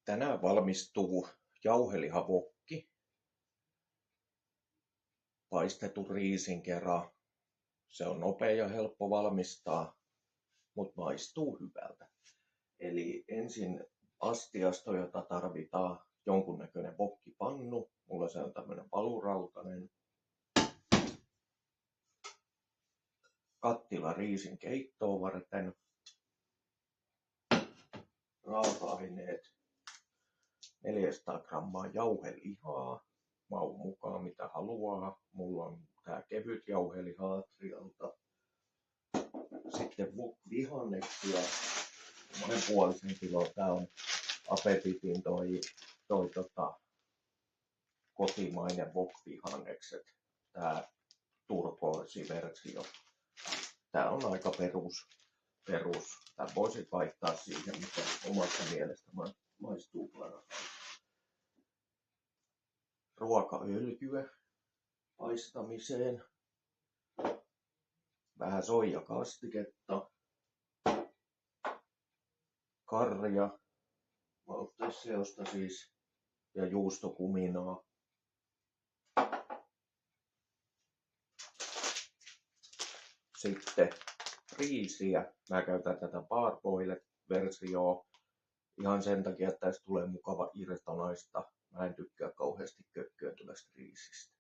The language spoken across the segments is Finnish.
Tänään valmistuu jauhelihavokki paistetun riisin kera. Se on nopea ja helppo valmistaa, mutta maistuu hyvältä. Eli ensin astiasto, jota tarvitaan jonkunnäköinen wokkipannu. Mulla se on tämmöinen palurautainen. Kattila riisin keittoa varten. Raaka-aineet. 400 grammaa jauhelihaa. Maun mukaan mitä haluaa. Mulla on tää kevyt jauheliha Atrialta. Sitten wok-vihanneksia. Noin puolisen kiloa. Tää on Apetitin toi kotimainen wok-vihannekset. Tää turkoosiversio. Tää on aika perus. Tää voisit vaihtaa siihen, mikä omasta mielestä maistuu parhaiten. Ruokaöljyä paistamiseen. Vähän soijakastiketta. Karja, valkuaisseosta siis, ja juustokuminaa. Sitten riisiä. Mä käytän tätä parboiled-versioa ihan sen takia, että tästä tulee mukava irtonaista. Mä en tykkää kauheasti kökkööntyvästä riisistä.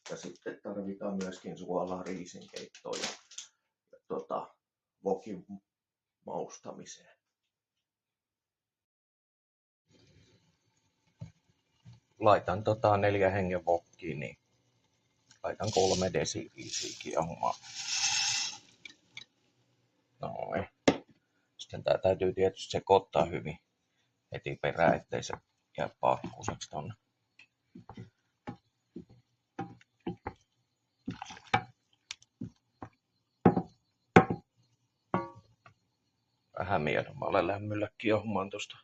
Ja sitten tarvitaan myöskin suolaa riisinkeittoon ja wokin maustamiseen. Laitan 4 hengen wokkiin, niin laitan 3 desiriisiä kiehumaan. Noin. Sitten tää täytyy tietysti sekoittaa hyvin heti perään, ettei se jää paakkuiseksi tonne. Vähän miedommalle lämmöllä kiehumaan tosta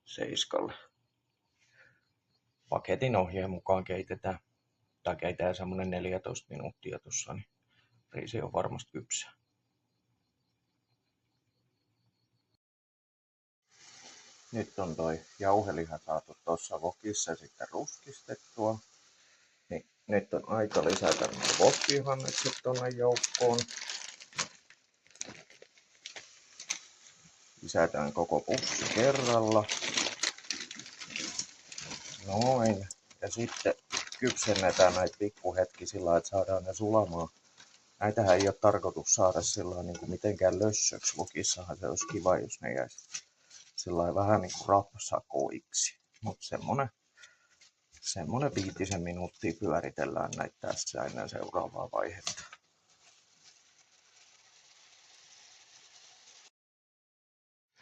7. Paketin ohjeen mukaan keitetään semmonen 14 minuuttia tossa, niin riisi on varmasti kypsä. Nyt on toi jauheliha saatu tuossa wokissa sitten ruskistettua. Niin nyt on aika lisätä nämä wok-vihannekset tuonne joukkoon. Lisätään koko pussi kerralla. Noin. Ja sitten kypsennetään näitä pikkuhetki sillä, että saadaan ne sulamaan. Näitähän ei ole tarkoitus saada sillä niin kuin mitenkään lössöksi. Wokissahan se olisi kiva, jos ne jäisi sillä vähän niin kuin rapsakoiksi. Mutta semmonen 5 minuuttia pyöritellään näitä tässä ennen seuraavaa vaihetta.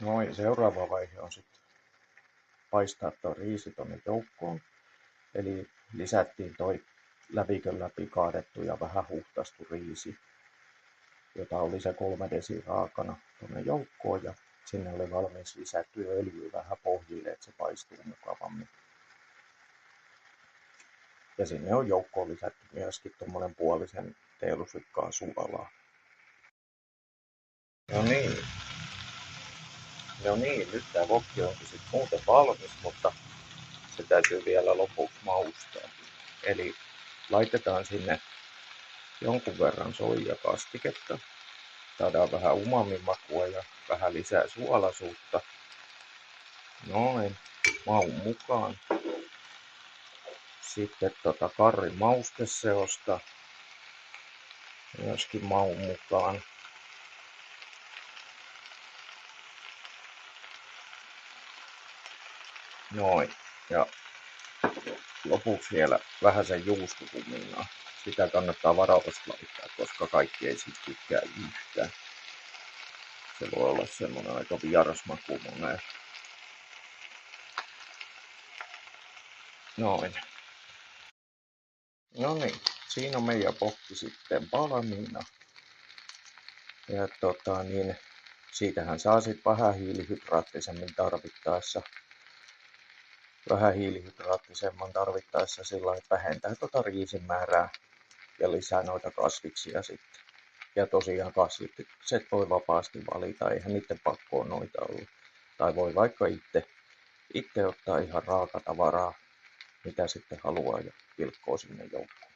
Noin, seuraava vaihe on sitten paistaa tuo riisi tonne joukkoon. Eli lisättiin toi lävikön läpi kaadettu ja vähän huhtastu riisi, jota oli se 3 desi raakana tonne joukkoon, ja sinne oli valmiiksi lisätty öljyä vähän pohjille, että se paistuu mukavammin. Ja sinne on joukkoon lisätty myöskin tommonen puolisen teelusykkaa suolaa. No niin, nyt tää wokki onkin sit muuten valmis, mutta se täytyy vielä lopuksi maustaa. Eli laitetaan sinne jonkun verran soijakastiketta. Saadaan vähän umamin makua ja vähän lisää suolaisuutta. Noin, maun mukaan. Sitten karrin mausteseosta myöskin maun mukaan. Noin, ja lopuksi vielä vähän sen juustokuminaa. Sitä kannattaa varovasti laittaa, koska kaikki ei siitä tykkää yhtään. Se voi olla semmonen aika vieras maku moneen. Noin. No niin, siinä on meidän wokki sitten valmiina. Ja siitähän saa sitten vähän hiilihydraattisemmin tarvittaessa. Sillä että vähentää riisin määrää ja lisää noita kasviksia sitten. Ja tosiaan kasvikset voi vapaasti valita, eihän niiden pakkoon noita olla. Tai voi vaikka itse ottaa ihan raakatavaraa, mitä sitten haluaa ja pilkkoo sinne joukkoon.